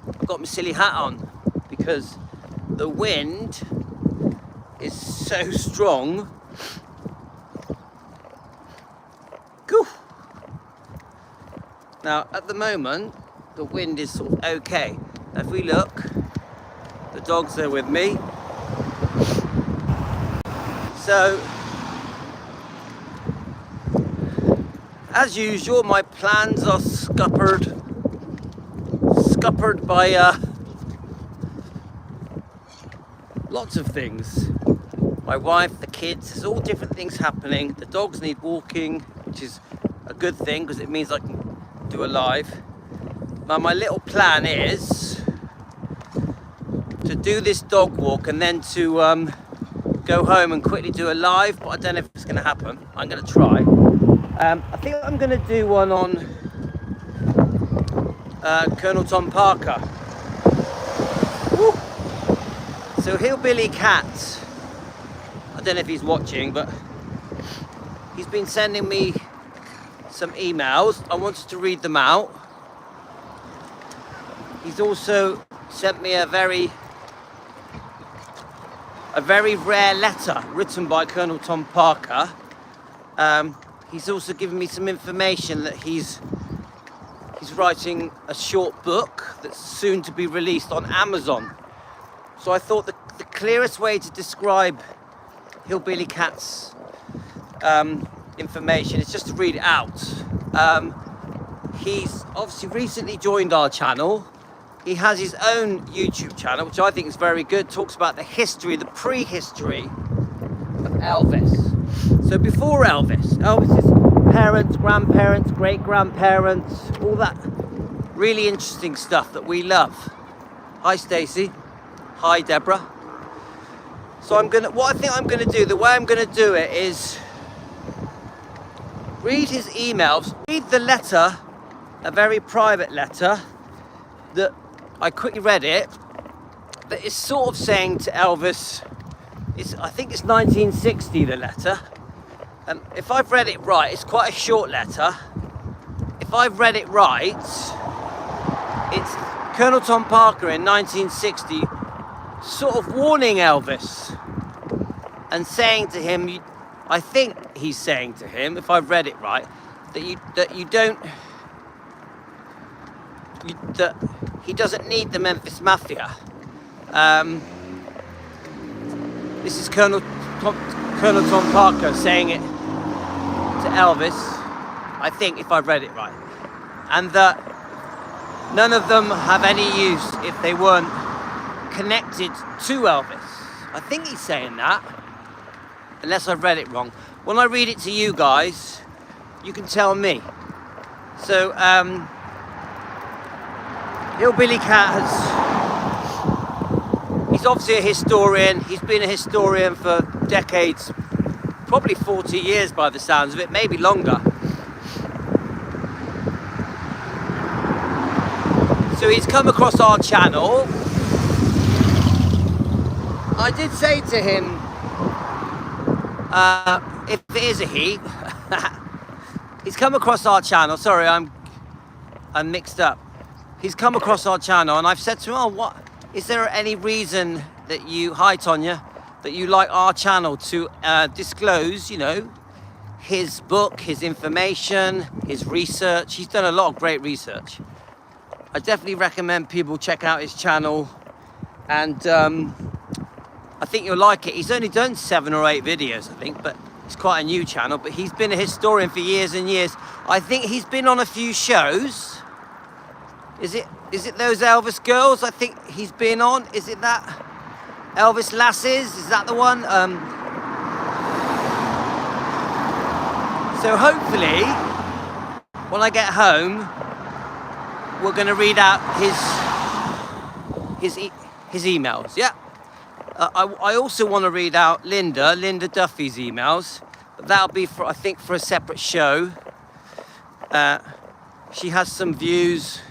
I've got my silly hat on because the wind is so strong. Goof. Now at the moment the wind is sort of okay. Now, if we look, the dogs are with me. So as usual, my plans are scuppered by lots of things. My wife, the kids, there's all different things happening. The dogs need walking, which is a good thing because it means I can do a live. Now my little plan is to do this dog walk and then to go home and quickly do a live, but I don't know if it's going to happen. I'm going to try. I think I'm going to do one on Colonel Tom Parker. Woo! So Hillbilly Cat, I don't know if he's watching, but he's been sending me some emails. I wanted to read them out. He's also sent me a very rare letter written by Colonel Tom Parker. He's also given me some information that he's writing a short book that's soon to be released on Amazon. So I thought the clearest way to describe Hillbilly Cat's information is just to read it out. He's obviously recently joined our channel. He has his own YouTube channel, which I think is very good. Talks about the history, the prehistory of Elvis. So before Elvis's parents, grandparents, great-grandparents, all that really interesting stuff that we love. Hi Stacey. Hi Deborah. So what I think I'm gonna do, the way I'm gonna do it is read his emails, read the letter, a very private letter that I quickly read it, that is sort of saying to Elvis, I think it's 1960, the letter. If I've read it right, it's quite a short letter. If I've read it right, it's Colonel Tom Parker in 1960 sort of warning Elvis and saying to him, I think he's saying to him, if I've read it right, that he doesn't need the Memphis Mafia. This is Colonel Tom Parker saying it to Elvis, I think, if I've read it right, and that none of them have any use if they weren't connected to Elvis. I think he's saying that, unless I've read it wrong. When I read it to you guys, you can tell me. So Hillbilly Cat he's obviously a historian. He's been a historian for decades, probably 40 years by the sounds of it, maybe longer. So he's come across our channel. I did say to him, if it is a he, he's come across our channel. Sorry, I'm mixed up. He's come across our channel and I've said to him, what, is there any reason that hi Tonya, that you like our channel to disclose, his book, his information, his research? He's done a lot of great research. I definitely recommend people check out his channel, and I think you'll like it. He's only done 7 or 8 videos, I think, but it's quite a new channel, but he's been a historian for years and years. I think he's been on a few shows. Is it those Elvis girls I think he's been on? Is it that? Elvis Lasses, is that the one? So hopefully, when I get home, we're going to read out his emails. Yeah. I also want to read out Linda Duffy's emails, but that'll be for a separate show. She has some views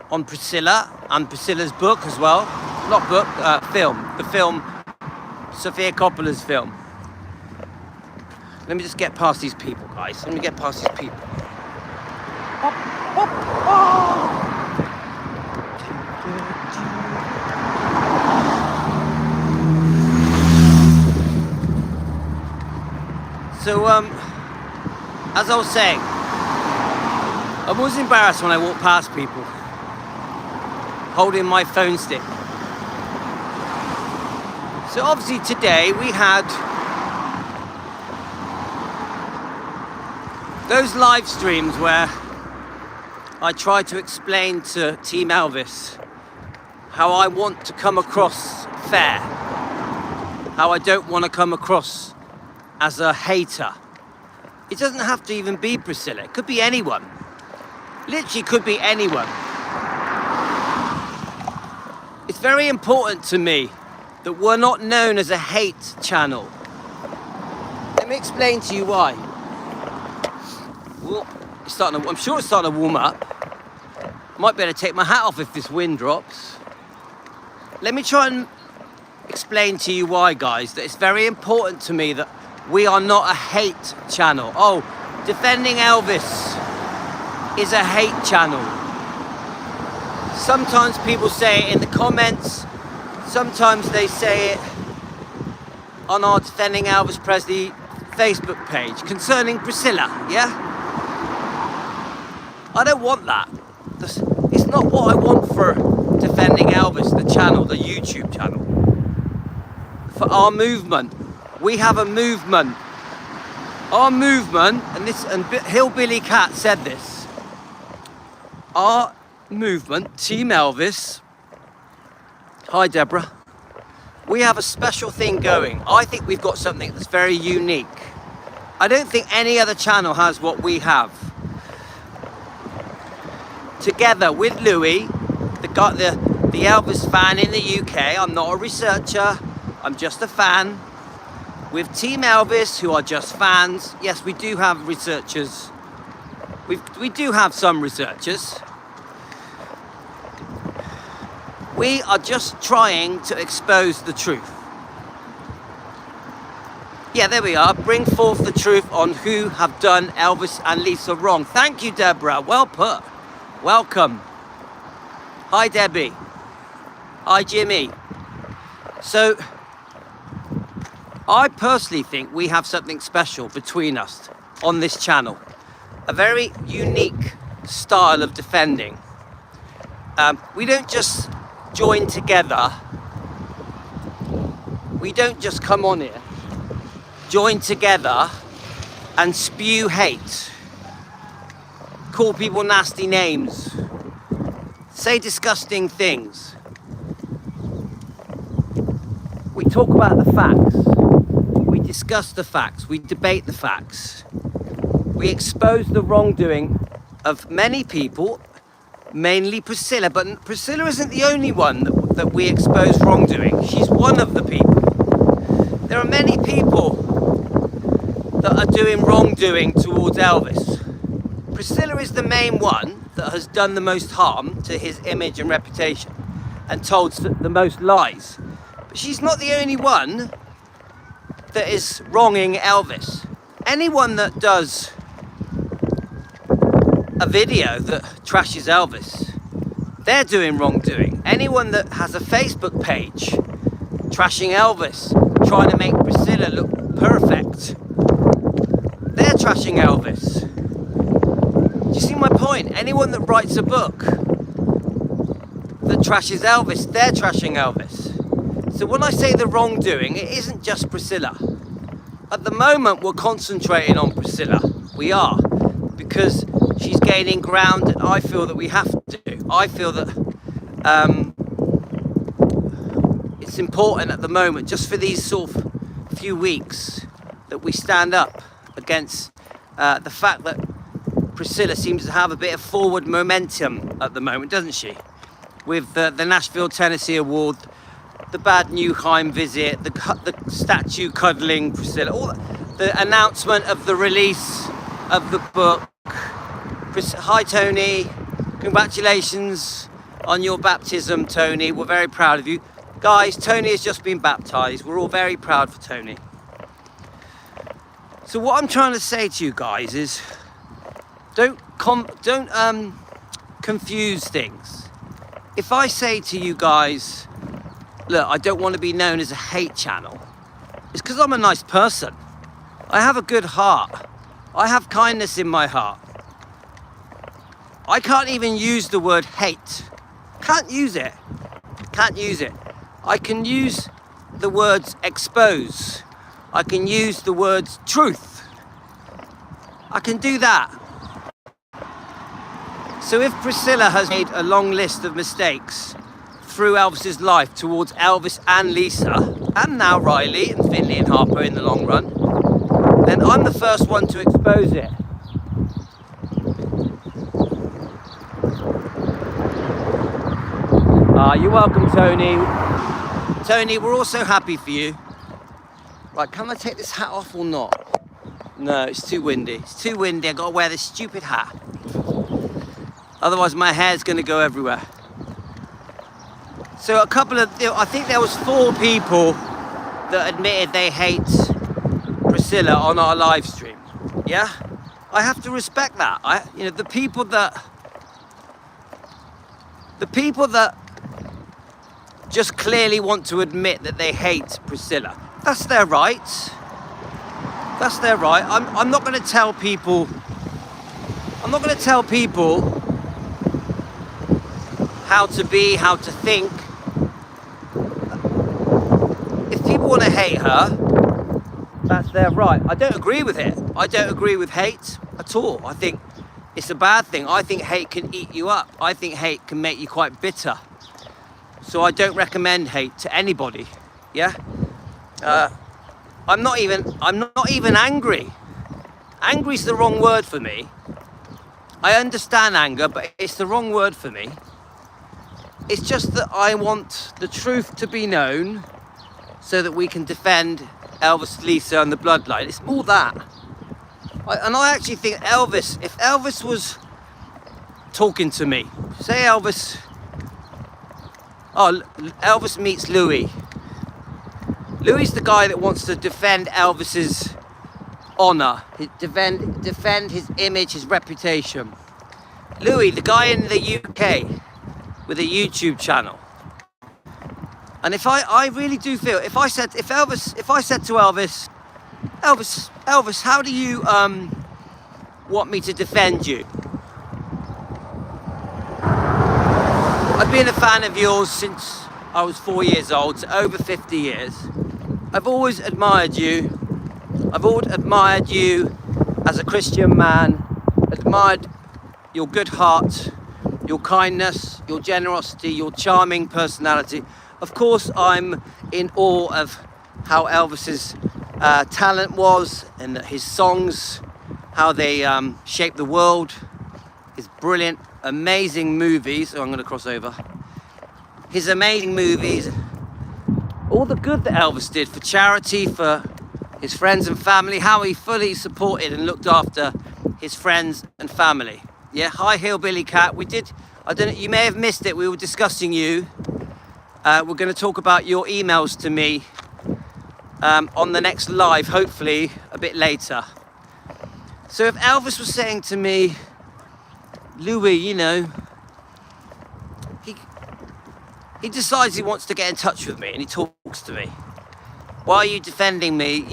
on Priscilla and Priscilla's book as well. Not book, film. The film, Sofia Coppola's film. Let me just get past these people, guys. Let me get past these people. as I was saying, I'm always embarrassed when I walk past people holding my phone stick. So obviously today we had those live streams where I try to explain to Team Elvis how I want to come across fair, how I don't want to come across as a hater. It doesn't have to even be Priscilla, it could be anyone. Literally could be anyone. It's very important to me that we're not known as a hate channel. Let me explain to you why. Well, I'm sure it's starting to warm up. Might be able to take my hat off if this wind drops. Let me try and explain to you why, guys, that it's very important to me that we are not a hate channel. Oh, defending Elvis is a hate channel. Sometimes people say it in the comments. Sometimes they say it on our Defending Elvis Presley Facebook page concerning Priscilla, yeah? I don't want that. It's not what I want for Defending Elvis, the channel, the YouTube channel. For our movement. We have a movement. Our movement, and Hillbilly Cat said this. Our movement, Team Elvis. Hi, Deborah. We have a special thing going. I think we've got something that's very unique. I don't think any other channel has what we have. Together with Louis, the Elvis fan in the UK. I'm not a researcher. I'm just a fan. With Team Elvis, who are just fans. Yes, we do have researchers. We do have some researchers. We are just trying to expose the truth. Yeah, there we are. Bring forth the truth on who have done Elvis and Lisa wrong. Thank you, Deborah. Well put. Welcome. Hi, Debbie. Hi, Jimmy. So, I personally think we have something special between us on this channel. A very unique style of defending. We don't just join together. We don't just come on here, join together and spew hate. Call people nasty names. Say disgusting things. We talk about the facts. We discuss the facts. We debate the facts. We expose the wrongdoing of many people, mainly Priscilla. But Priscilla isn't the only one that we expose wrongdoing. She's one of the people. There are many people that are doing wrongdoing towards Elvis. Priscilla is the main one that has done the most harm to his image and reputation and told the most lies. But she's not the only one that is wronging Elvis. Anyone that does a video that trashes Elvis, they're doing wrongdoing. Anyone that has a Facebook page trashing Elvis, trying to make Priscilla look perfect, they're trashing Elvis. Do you see my point? Anyone that writes a book that trashes Elvis, they're trashing Elvis. So when I say the wrongdoing, it isn't just Priscilla. At the moment, we're concentrating on Priscilla. We are, because she's gaining ground, and I feel that we have to. I feel that it's important at the moment, just for these sort of few weeks, that we stand up against the fact that Priscilla seems to have a bit of forward momentum at the moment, doesn't she? With the Nashville, Tennessee Award, the Bad Newheim visit, the statue cuddling Priscilla, all the announcement of the release of the book. Hi, Tony. Congratulations on your baptism, Tony. We're very proud of you. Guys, Tony has just been baptized. We're all very proud for Tony. So what I'm trying to say to you guys is, don't confuse things. If I say to you guys, look, I don't want to be known as a hate channel, it's because I'm a nice person. I have a good heart. I have kindness in my heart. I can't even use the word hate. Can't use it. Can't use it. I can use the words expose. I can use the words truth. I can do that. So if Priscilla has made a long list of mistakes through Elvis's life towards Elvis and Lisa, and now Riley and Finley and Harper in the long run, then I'm the first one to expose it. You're welcome, Tony. Tony, we're all so happy for you. Right, can I take this hat off or not? No, it's too windy. It's too windy. I gotta wear this stupid hat. Otherwise my hair's gonna go everywhere. So I think there was 4 people that admitted they hate Priscilla on our live stream. Yeah? I have to respect that. The people that just clearly want to admit that they hate Priscilla. That's their right. That's their right. I'm not going to tell people. I'm not going to tell people how to be, how to think. If people want to hate her, that's their right. I don't agree with it. I don't agree with hate at all. I think it's a bad thing. I think hate can eat you up. I think hate can make you quite bitter. So I don't recommend hate to anybody. Yeah? I'm not even angry. Angry's the wrong word for me. I understand anger, but it's the wrong word for me. It's just that I want the truth to be known so that we can defend Elvis, Lisa and the bloodline. It's more that. I actually think if Elvis was talking to me, say Elvis meets Louis. Louis's the guy that wants to defend Elvis's honor, defend his image, his reputation. Louis, the guy in the UK with a YouTube channel. And if I really do feel, if I said to Elvis, how do you want me to defend you? I've been a fan of yours since I was 4 years old, so over 50 years. I've always admired you. I've always admired you as a Christian man, admired your good heart, your kindness, your generosity, your charming personality. Of course, I'm in awe of how Elvis's talent was and his songs, how they shaped the world, his brilliant, amazing movies. Oh, I'm going to cross over. His amazing movies, all the good that Elvis did for charity, for his friends and family, how he fully supported and looked after his friends and family. Yeah, hi Hillbilly Cat. I don't know, you may have missed it. We were discussing you. We're going to talk about your emails to me on the next live, hopefully a bit later. So if Elvis was saying to me, Louis, he decides he wants to get in touch with me and he talks to me. Why are you defending me,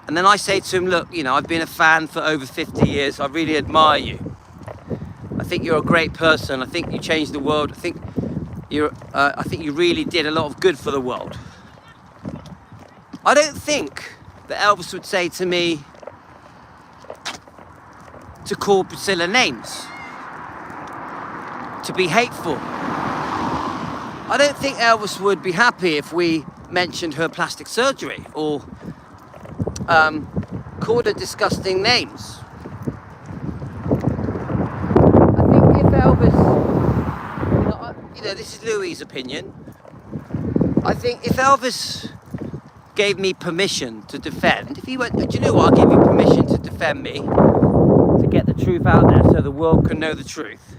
And then I say to him, look, I've been a fan for over 50 years. I really admire you. I think you're a great person. I think you changed the world. I think you really did a lot of good for the world. I don't think that Elvis would say to me to call Priscilla names, to be hateful. I don't think Elvis would be happy if we mentioned her plastic surgery or called her disgusting names. I think if Elvis, this is Louis' opinion. I think if Elvis gave me permission to defend, if he went, do you know what, I'll give you permission to defend me, to get the truth out there so the world can know the truth.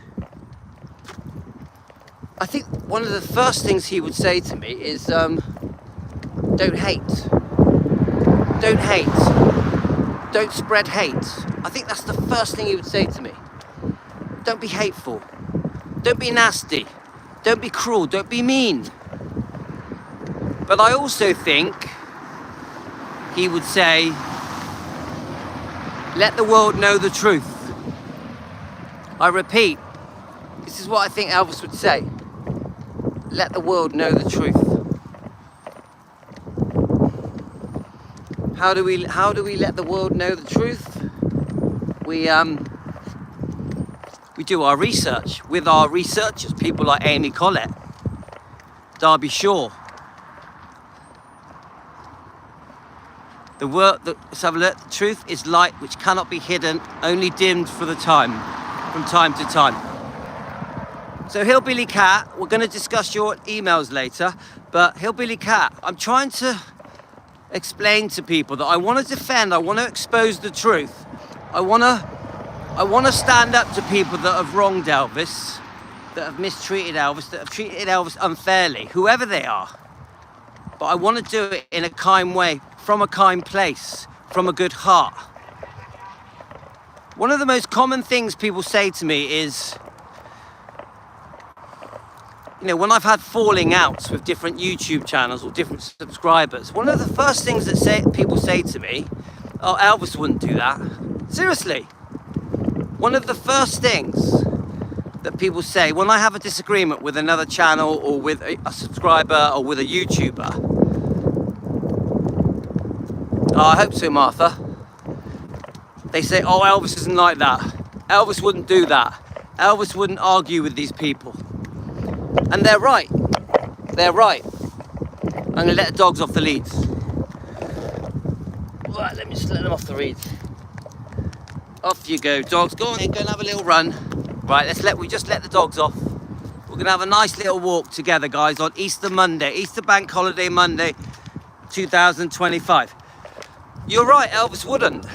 I think one of the first things he would say to me is, don't hate. Don't hate. Don't spread hate. I think that's the first thing he would say to me. Don't be hateful. Don't be nasty. Don't be cruel. Don't be mean. But I also think he would say, Let the world know the truth. I repeat, this is what I think Elvis would say. Let the world know the truth. How do we let the world know the truth? We do our research with our researchers, people like Amy Collett, Derby Shaw. Let's have a look. The truth is light which cannot be hidden, only dimmed from time to time. So Hillbilly Cat, we're going to discuss your emails later, but Hillbilly Cat, I'm trying to explain to people that I want to defend, I want to expose the truth. I want to stand up to people that have wronged Elvis, that have mistreated Elvis, that have treated Elvis unfairly, whoever they are. But I want to do it in a kind way, from a kind place, from a good heart. One of the most common things people say to me is, you know, when I've had falling outs with different YouTube channels or different subscribers, one of the first things that people say to me, oh, Elvis wouldn't do that. Seriously. One of the first things that people say when I have a disagreement with another channel or with a subscriber or with a YouTuber, oh, I hope so, Martha. They say, oh, Elvis isn't like that. Elvis wouldn't do that. Elvis wouldn't argue with these people. And they're right. They're right. I'm going to let the dogs off the leads. Right, let me just let them off the leads. Off you go, dogs. Go on in, go and have a little run. Right, we just let the dogs off. We're going to have a nice little walk together, guys, on Easter Monday. Easter Bank Holiday Monday, 2025. You're right, Elvis wouldn't.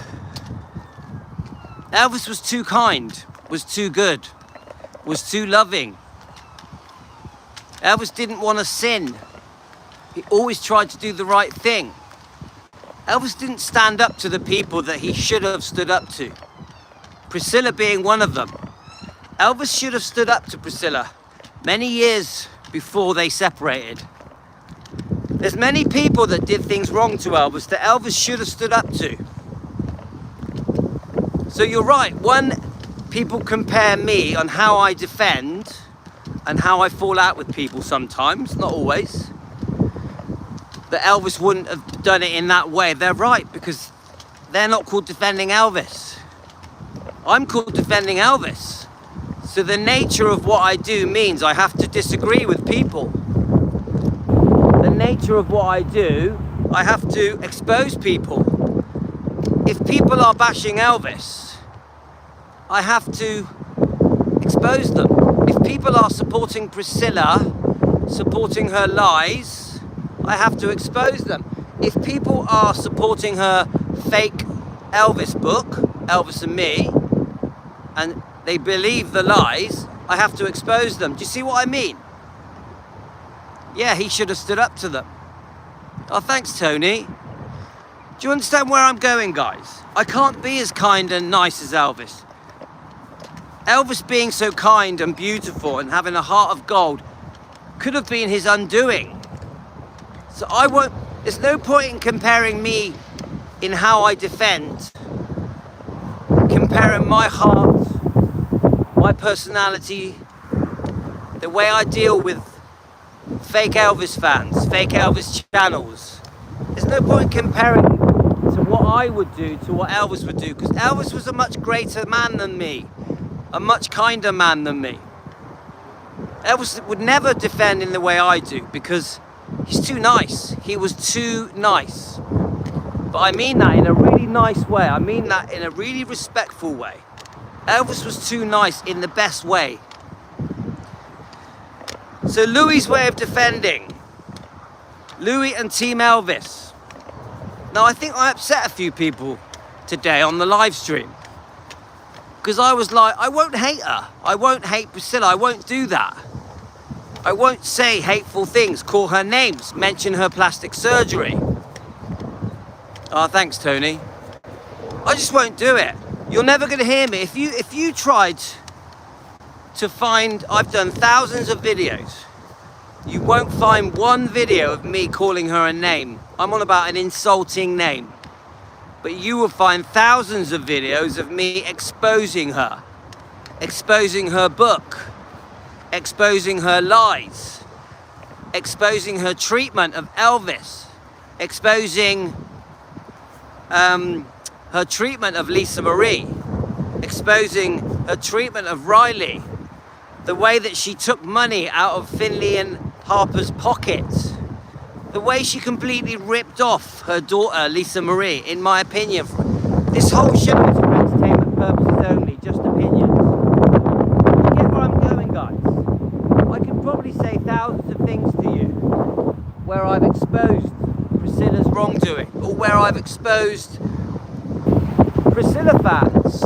Elvis was too kind, was too good, was too loving. Elvis didn't want to sin. He always tried to do the right thing. Elvis didn't stand up to the people that he should have stood up to. Priscilla being one of them. Elvis should have stood up to Priscilla many years before they separated. There's many people that did things wrong to Elvis that Elvis should have stood up to. So you're right, when people compare me on how I defend and how I fall out with people sometimes, not always, that Elvis wouldn't have done it in that way, they're right, because they're not called defending Elvis. I'm called defending Elvis. So the nature of what I do means I have to disagree with people. The nature of what I do, I have to expose people. If people are bashing Elvis, I have to expose them. If people are supporting Priscilla, supporting her lies, I have to expose them. If people are supporting her fake Elvis book, Elvis and Me, and they believe the lies, I have to expose them. Do you see what I mean? Yeah, he should have stood up to them. Oh, thanks, Tony. Do you understand where I'm going, guys? I can't be as kind and nice as Elvis. Elvis being so kind and beautiful and having a heart of gold could have been his undoing. So there's no point in comparing me in how I defend, comparing my heart, my personality, the way I deal with fake Elvis fans, fake Elvis channels. There's no point in comparing to what I would do to what Elvis would do, because Elvis was a much greater man than me, a much kinder man than me. Elvis would never defend in the way I do, because he's too nice. He was too nice. But I mean that in a really nice way. I mean that in a really respectful way. Elvis was too nice in the best way. So Louis' way of defending. Louis and Team Elvis. Now I think I upset a few people today on the live stream. Because I was like, I won't hate her. I won't hate Priscilla. I won't do that. I won't say hateful things, call her names, mention her plastic surgery. Oh, thanks, Tony. I just won't do it. You're never going to hear me. If you tried to find, I've done thousands of videos. You won't find one video of me calling her a name. I'm on about an insulting name. but you will find thousands of videos of me exposing her book, exposing her lies, exposing her treatment of Elvis, exposing her treatment of Lisa Marie, exposing her treatment of Riley, the way that she took money out of Finley and Harper's pockets, the way she completely ripped off her daughter Lisa Marie, in my opinion. This whole show is for entertainment purposes only, just opinions. You get where I'm going, guys? I could probably say thousands of things to you where I've exposed Priscilla's wrongdoing, or where I've exposed Priscilla fans,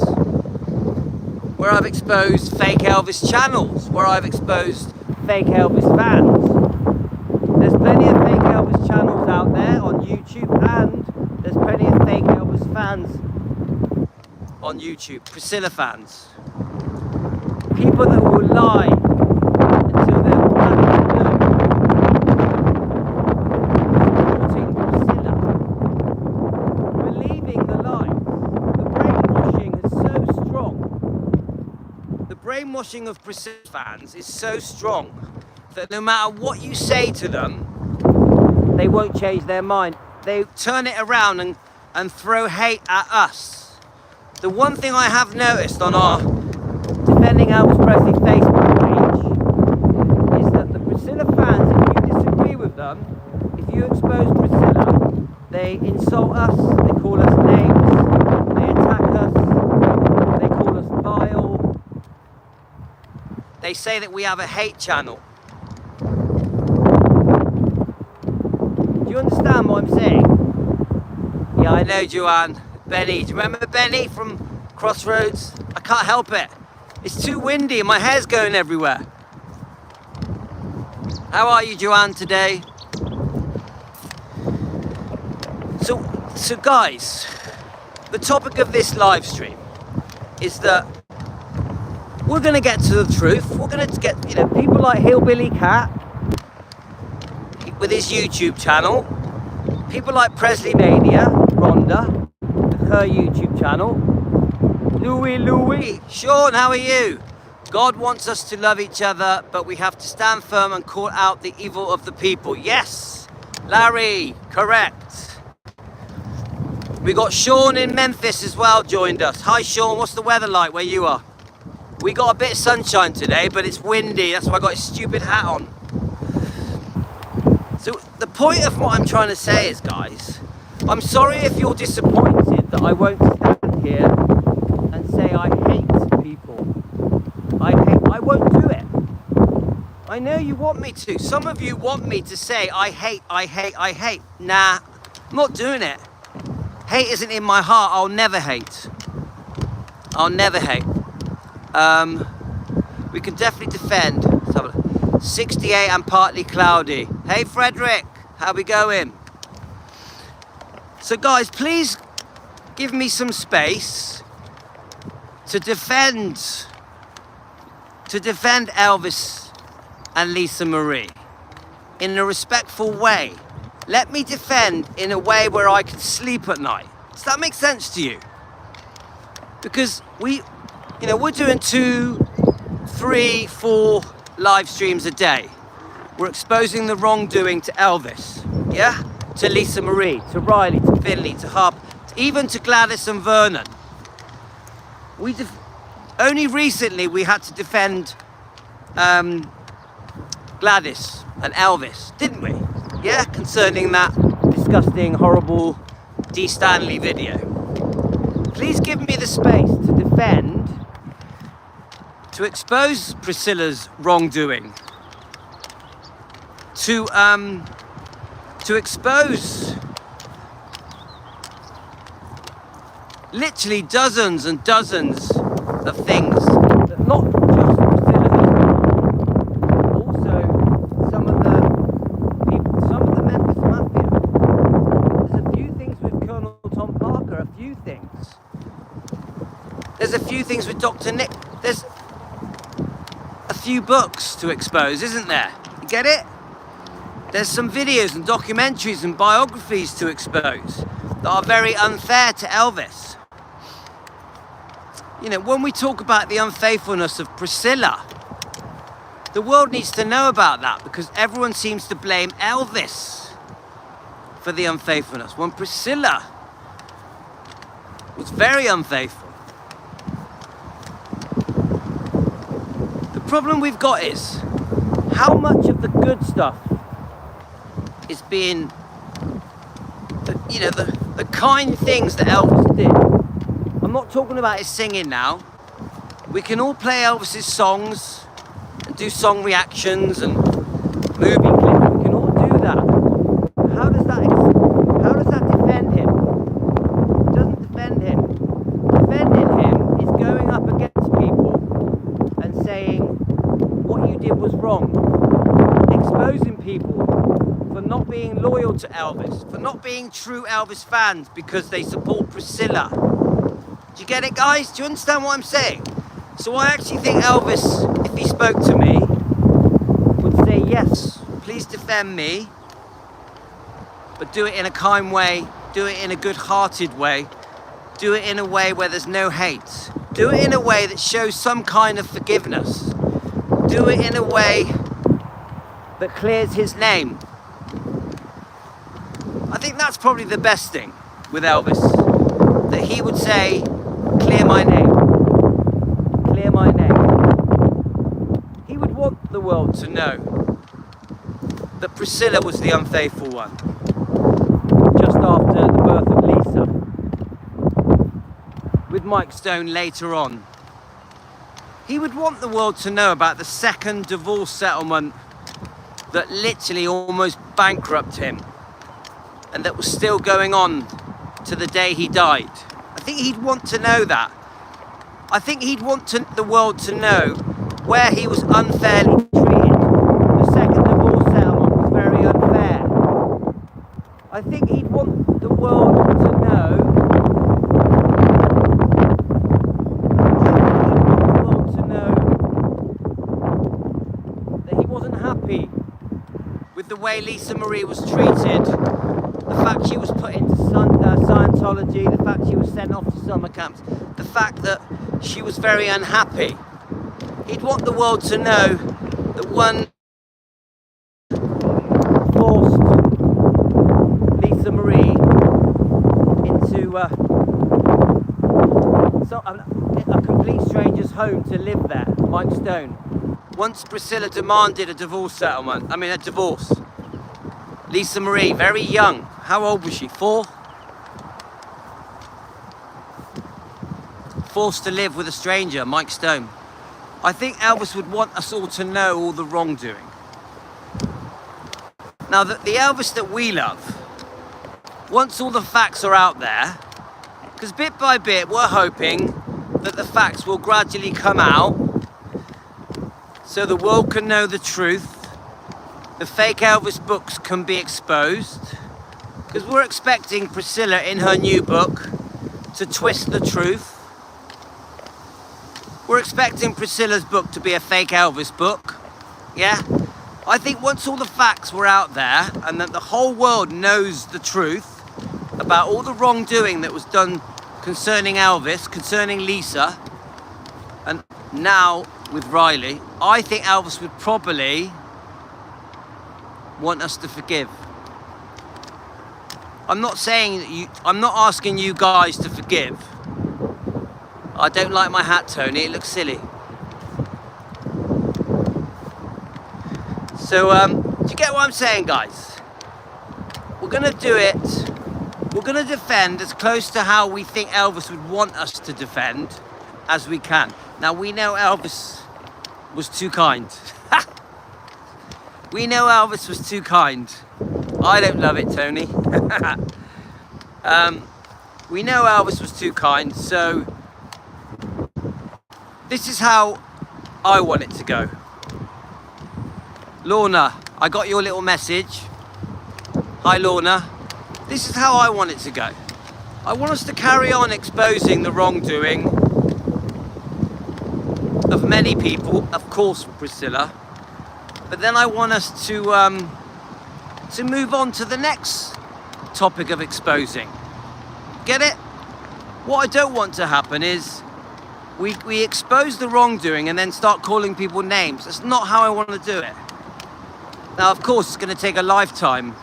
where I've exposed fake Elvis channels, where I've exposed fake Elvis fans. There's plenty of fake Elvis channels out there on YouTube, and there's plenty of fake Elvis fans on YouTube, Priscilla fans. People that will lie until they're black and blue. Supporting Priscilla. Believing the lies. The brainwashing is so strong. The brainwashing of Priscilla fans is so strong that no matter what you say to them, they won't change their mind. They turn it around and throw hate at us. The one thing I have noticed on our Defending Elvis Presley Facebook page is that the Priscilla fans, if you disagree with them, if you expose Priscilla, they insult us, they call us names, they attack us, they call us vile. They say that we have a hate channel. Do you understand what I'm saying? Yeah, I know, Joanne. Benny, do you remember Benny from Crossroads? I can't help it. It's too windy and my hair's going everywhere. How are you, Joanne, today? So guys, the topic of this live stream is that we're going to get to the truth. We're going to get, people like Hillbilly Cat with his YouTube channel, people like Presley Mania, Rhonda, with her YouTube channel, Louis. Sean, how are you? God wants us to love each other, but we have to stand firm and call out the evil of the people. Yes, Larry, correct. We got Sean in Memphis as well joined us. Hi Sean, what's the weather like where you are? We got a bit of sunshine today, but it's windy. That's why I got a stupid hat on. So the point of what I'm trying to say is, guys, I'm sorry if you're disappointed that I won't stand here and say I hate people. I won't do it. I know you want me to. Some of you want me to say I hate. Nah, I'm not doing it. Hate isn't in my heart. I'll never hate. We can definitely defend. Let's have a look. 68 and partly cloudy. Hey Frederick, how we going? So guys, please give me some space to defend Elvis and Lisa Marie in a respectful way. Let me defend in a way where I can sleep at night. Does that make sense to you? Because we're doing 2, 3, 4 live streams a day. We're exposing the wrongdoing to Elvis, yeah? To Lisa Marie, to Riley, to Finley, to Harper, even to Gladys and Vernon. Only recently we had to defend Gladys and Elvis, didn't we? Yeah, concerning that disgusting, horrible D. Stanley video. Please give me the space to defend, to expose Priscilla's wrongdoing, to expose literally dozens and dozens of things that not just Priscilla has done, also some of the people, some of the Memphis Mafia. There's a few things with Colonel Tom Parker, a few things. There's a few things with Dr. Nick. There's a few books to expose, isn't there? You get it? There's some videos and documentaries and biographies to expose. that are very unfair to Elvis. You know, when we talk about the unfaithfulness of Priscilla, the world needs to know about that, because everyone seems to blame Elvis for the unfaithfulness, when Priscilla was very unfaithful. The problem we've got is how much of the good stuff is being, the kind things that Elvis did. I'm not talking about his singing now. We can all play Elvis's songs and do song reactions and movie clips. We can all do that. How does that defend him? It doesn't defend him. Defending him is going up against people and saying what you did was wrong. Exposing people for not being loyal to Elvis, for not being true Elvis fans because they support Priscilla. Do you get it, guys? Do you understand what I'm saying? So I actually think Elvis, if he spoke to me, would say, yes, please defend me, but do it in a kind way, do it in a good-hearted way, do it in a way where there's no hate, do it in a way that shows some kind of forgiveness, do it in a way that clears his name. I think that's probably the best thing with Elvis, that he would say, clear my name, clear my name. He would want the world to know that Priscilla was the unfaithful one, just after the birth of Lisa, with Mike Stone later on. He would want the world to know about the second divorce settlement that literally almost bankrupted him, and that was still going on to the day he died. I think he'd want to know that. I think he'd want the world to know where he was unfairly treated. The second divorce settlement was very unfair. I think he'd want the world to know. That he wasn't happy with the way Lisa Marie was treated. The fact she was put into Scientology, the fact she was sent off to summer camps, the fact that she was very unhappy. He'd want the world to know that one forced Lisa Marie into a complete stranger's home to live there, Mike Stone. Once Priscilla demanded a divorce, Lisa Marie, very young. How old was she? 4? Forced to live with a stranger, Mike Stone. I think Elvis would want us all to know all the wrongdoing. Now, the Elvis that we love, once all the facts are out there, because bit by bit we're hoping that the facts will gradually come out so the world can know the truth. The fake Elvis books can be exposed, because we're expecting Priscilla in her new book to twist the truth. We're expecting Priscilla's book to be a fake Elvis book. Yeah? I think once all the facts were out there and that the whole world knows the truth about all the wrongdoing that was done concerning Elvis, concerning Lisa, and now with Riley, I think Elvis would probably want us to forgive. I'm not asking you guys to forgive. I don't like my hat, Tony, it looks silly. So, do you get what I'm saying, guys? We're gonna do it. We're gonna defend as close to how we think Elvis would want us to defend as we can. Now, we know Elvis was too kind. We know Elvis was too kind. I don't love it, Tony. We know Elvis was too kind, so this is how I want it to go. Lorna, I got your little message. Hi, Lorna. This is how I want it to go. I want us to carry on exposing the wrongdoing of many people, of course, Priscilla. But then I want us to move on to the next topic of exposing. Get it? What I don't want to happen is we expose the wrongdoing and then start calling people names. That's not how I want to do it. Now, of course, it's going to take a lifetime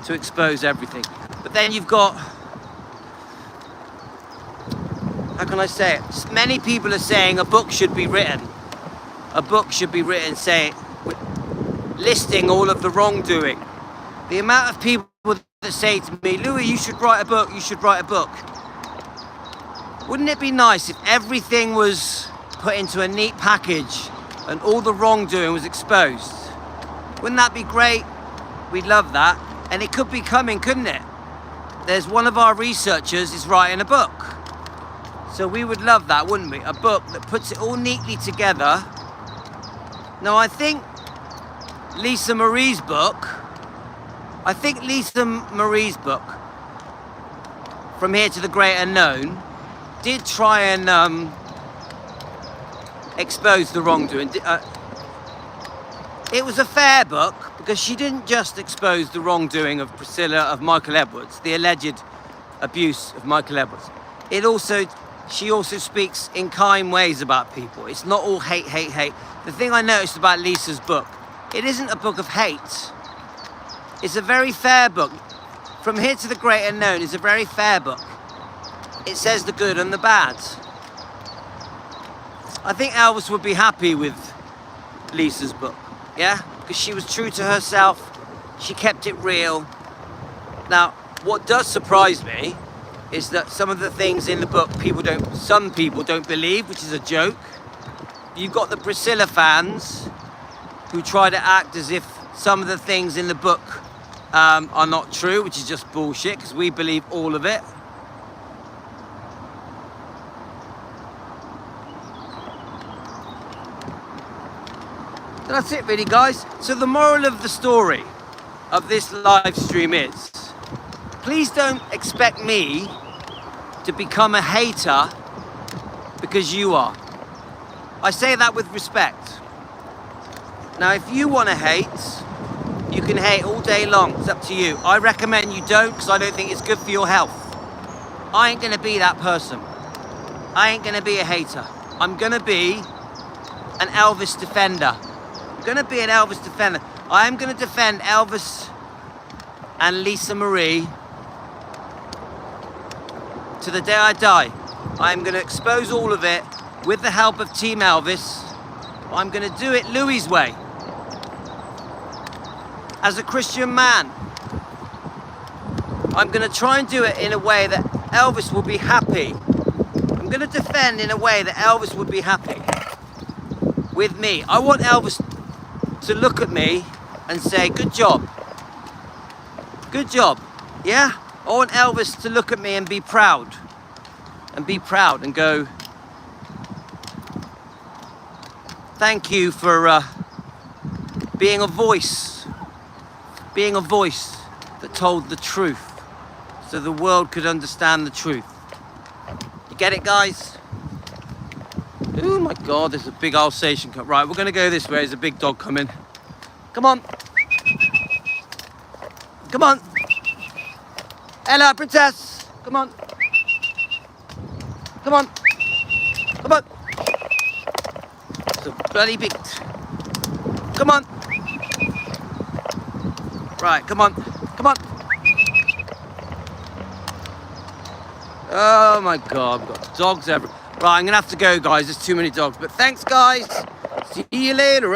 to expose everything. But then you've got, how can I say it? Many people are saying a book should be written. A book should be written, say, listing all of the wrongdoing. The amount of people that say to me, Louis, you should write a book, you should write a book. Wouldn't it be nice if everything was put into a neat package and all the wrongdoing was exposed? Wouldn't that be great? We'd love that. And it could be coming, couldn't it? There's one of our researchers is writing a book. So we would love that, wouldn't we? A book that puts it all neatly together. Now, I think Lisa Marie's book, From Here to the Great Unknown, did try and expose the wrongdoing. It was a fair book because she didn't just expose the wrongdoing of Priscilla, of Michael Edwards, the alleged abuse of Michael Edwards. She also speaks in kind ways about people. It's not all hate, hate, hate. The thing I noticed about Lisa's book, it isn't a book of hate. It's a very fair book. From Here to the Great Unknown is a very fair book. It says the good and the bad. I think Elvis would be happy with Lisa's book, yeah? Because she was true to herself. She kept it real. Now, what does surprise me is that some of the things in the book some people don't believe, which is a joke. You've got the Priscilla fans who try to act as if some of the things in the book are not true, which is just bullshit, because we believe all of it. So that's it really, guys. So the moral of the story of this live stream is, please don't expect me to become a hater because you are. I say that with respect. Now, if you want to hate, you can hate all day long. It's up to you. I recommend you don't, because I don't think it's good for your health. I ain't going to be that person. I ain't going to be a hater. I'm going to be an Elvis defender. I'm going to be an Elvis defender. I am going to defend Elvis and Lisa Marie to the day I die. I'm going to expose all of it with the help of Team Elvis. I'm going to do it Louis's way. As a Christian man, I'm going to try and do it in a way that Elvis will be happy. I'm going to defend in a way that Elvis would be happy with me. I want Elvis to look at me and say, good job. Good job. Yeah? I want Elvis to look at me and be proud. And go, thank you for being a voice that told the truth so the world could understand the truth. You get it, guys? Oh my God, there's a big Alsatian coming. Right, we're gonna go this way. There's a big dog coming. Come on. Come on. Ella, princess. Come on. Come on. Come on. It's a bloody big... Come on. Right, come on. Come on. Oh my God, we've got dogs everywhere. Right, I'm gonna have to go, guys. There's too many dogs. But thanks, guys. See you later.